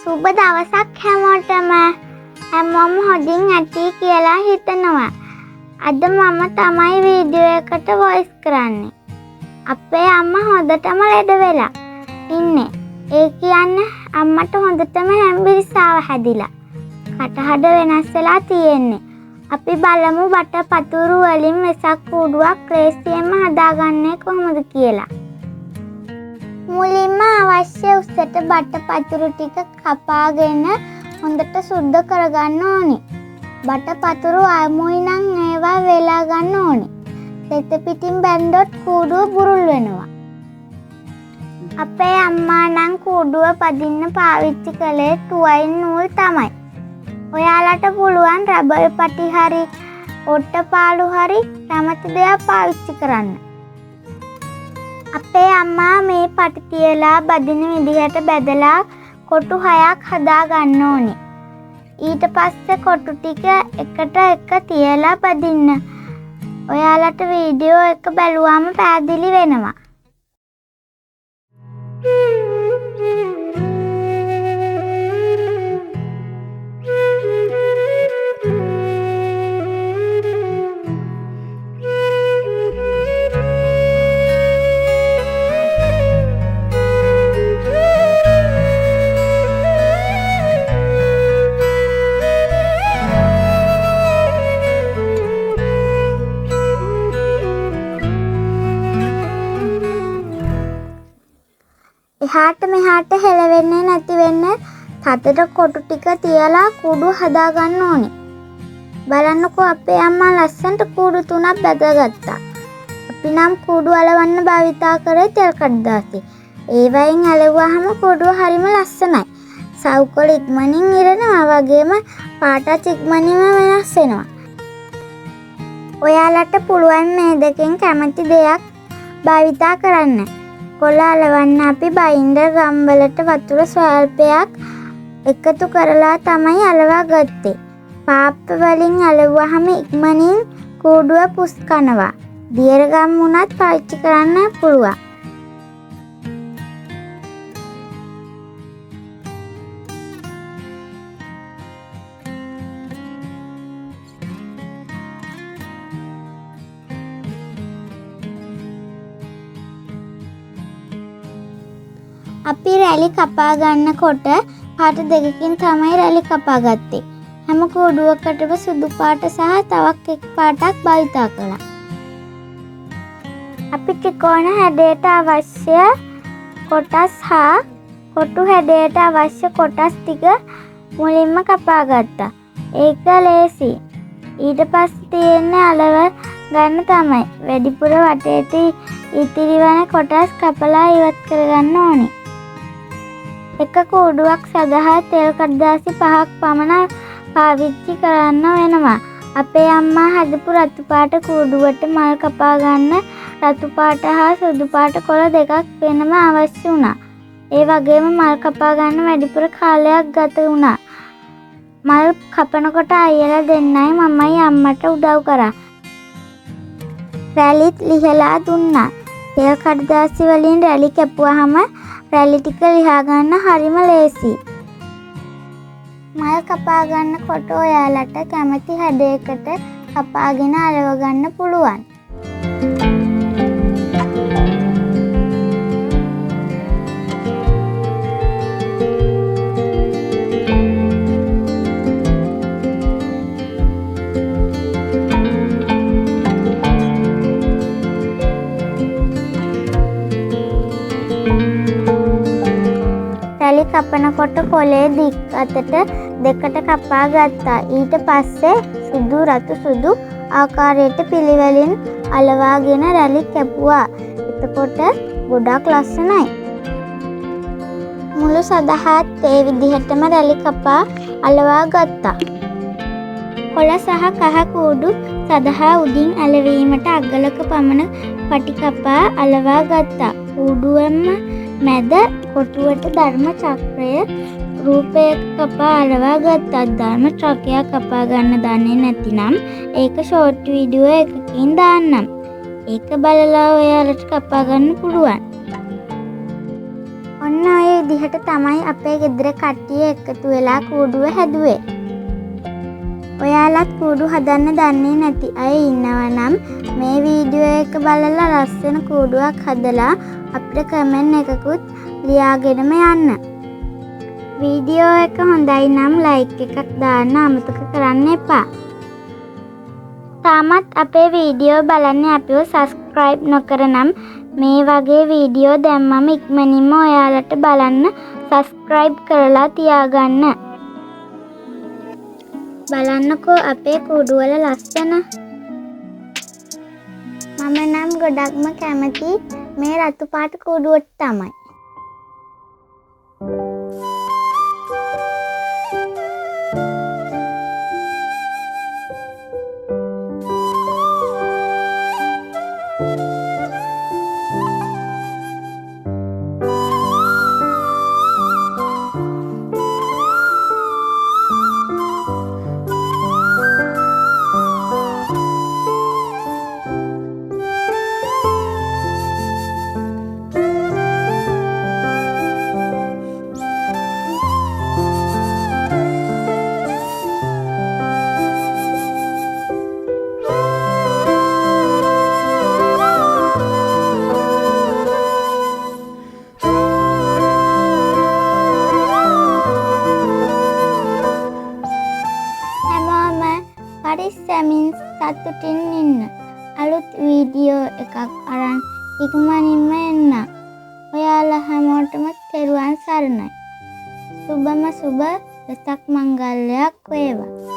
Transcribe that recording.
සුබ දවසක් හැමෝටම. හැමෝම හොඳින් ඇති කියලා හිතනවා. අද මම තමයි වීඩියෝ එකට වොයිස් කරන්නේ. අපේ අම්මා හොඳටම ලෙඩ වෙලා ඉන්නේ. ඒ කියන්නේ අම්මට හොඳටම හැම්බිරිස්සාව හැදිලා. කටහඬ වෙනස් වෙලා තියෙන්නේ. අපි බලමු බට පතුරු වලින් වෙසක් කූඩුවක් ලේසියෙන්ම හදාගන්නේ කොහොමද කියලා. මුලින්ම අවශ්‍ය උසට බට පතුරු ටික කපාගෙන හොඳට සුද්ධ කරගන්න ඕනි. බට පතුරු අමුයි නම් ඒවා වෙලා ගන්න ඕනි. තෙත පිටින් බැන්දොත් කූඩුව බුරුල් වෙනවා. අපේ අම්මා නම් කූඩුව පදින්න පාවිච්චි කළේ ටුවයින් නූල් තමයි. ඔයාලට පුළුවන් රබර් පටි හරි ඔට්ටපාලු හරි කැමති දෙයක් පාවිච්චි කරන්න. අපේ අම්මා මේ පටි තියලා බදින විදිහට බෙදලා කොටු 6ක් හදා ගන්න ඕනි. ඊට පස්සේ කොටු ටික එකට එක තියලා බදින්න. ඔයාලට වීඩියෝ එක බලුවාම පැහැදිලි වෙනවා. එහාට මෙහාට හෙලවෙන්නේ නැති වෙන්න තතට කොටු ටික තියලා කූඩු හදා ගන්න ඕනි. බලන්නකෝ අපේ අම්මා ලස්සනට කූඩු 3ක් බැදගත්තා. අපි නම් කූඩු අලවන්න භාවිතා කරේ තෙල් කඩදාසි. ඒ වයින් අලවුවාම කූඩුව හරිම ලස්සනයි. සවුකොළ ඉක්මනින් ඉරනවා වගේම පාටත් ඉක්මනින්ම වෙනස් වෙනවා. ඔයාලට පුළුවන් මේ දෙකෙන් කැමති දෙයක් භාවිතා කරන්න. කොළ අලවන්න අපි බයින්ඩර් ගම්වලට වතුර ස්වල්පයක් එකතු කරලා තමයි අලවා ගත්තේ. පාප්ප වලින් අලවුවාම ඉක්මනින් කූඩුව පුස් කනවා. දියර ගම් වුණත් පාවිච්චි කරන්න පුළුවන්. අපි රැලි කපා ගන්නකොට පාට දෙකකින් තමයි රැලි කපා ගත්තේ. හැම කූඩුවකටම සුදු පාට සහ තවක් එක් පාටක් භාවිතා කළා. අපි ත්‍රිකෝණ හැඩයට අවශ්‍ය කොටස් හා කොටු හැඩයට අවශ්‍ය කොටස් ටික මුලින්ම කපා ගත්තා. ඒක ලේසි. ඊට පස්සේ තියෙන්නේ අලව ගන්න තමයි. වැඩිපුර වටේට ඉතිරි වෙන කොටස් කපලා ඉවත් කරගන්න ඕනේ. එක කූඩුවක් සඳහා තෙල් කඩදාසි 5ක් පමණ පාවිච්චි කරන්න වෙනවා. අපේ අම්මා හදපු රතු පාට කූඩුවට මල් කපා ගන්න රතු පාට හා සුදු පාට කොළ දෙකක් වෙනම අවශ්‍ය වුණා. ඒ වගේම මල් කපා ගන්න වැඩිපුර කාලයක් ගත වුණා. මල් කපනකොට අයියලා දෙන්නයි මමයි අම්මට උදව් කරා. රැලිත් ලිහලා දුන්නා. තෙල් කඩදාසි වලින් රැලි කැපුවාම රැලි ටික ලිහා ගන්න හරිම ලේසි. මල් කපා ගන්නකොට ඔයාලට කැමති හැඩයකට කපාගෙන අලව ගන්න පුළුවන්. රැලි කපනකොට පොලේ දික් අතට දෙකට කපා ගත්තා. ඊට පස්සේ සුදු රතු සුදු ආකාරයට පිළිවෙලින් අලවාගෙන රැලි කැපුවා. එතකොට ගොඩක් ලස්සනයි. මුළු සදහත් ඒ විදිහටම රැලි කපා අලවා ගත්තා. කොළ සහ කහ කූඩු සදහා උඩින් අලවීමට අගලක පමණ පටි කපා අලවා ගත්තා. කූඩුවෙම මැද කොටුවට ධර්ම චක්‍රය රූපයක කපා අලවා ගත්තා. ධර්ම චක්‍රය කපා ගන්න දන්නේ නැතිනම් ඒක ෂෝට් වීඩියෝ එකකින් දාන්නම්. ඒක බලලා ඔයාලට කපා ගන්න පුළුවන්. ඔන්න ඔය විදිහට වෙනුවට තමයි අපේ ගෙදර කට්ටිය එකතු වෙලා කූඩුව හැදුවේ. ඔයාලත් කූඩු හදන්න දන්නේ නැති අය ඉන්නවා නම් මේ වීඩියෝ එක බලලා ලස්සන කූඩුවක් හදලා අපිට කමෙන්ට් එකකුත් ලියාගෙනම යන්න. වීඩියෝ එක හොඳයි නම් ලයික් එකක් දාන්න අමතක කරන්න එපා. තාමත් අපේ වීඩියෝ බලන්න අපිව සබ්ස්ක්‍රයිබ් නොකර නම් මේ වගේ වීඩියෝ දැම්මම ඉක්මනින්ම ඔයාලට බලන්න සබ්ස්ක්‍රයිබ් කරලා තියාගන්න. බලන්නකෝ අපේ කූඩුවල ලස්සන. මම නම් ගොඩක්ම කැමති මේ රතු පාට කූඩුවට තමයි. පරිස්සමින් සතුටින් ඉන්න. අලුත් වීඩියෝ එකක් අරන් ඉක්මනින්ම එන්න. ඔයාලා හැමෝටම තෙරුවන් සරණයි. සුබම සුබ වෙසක් මංගල්‍යයක් වේවා.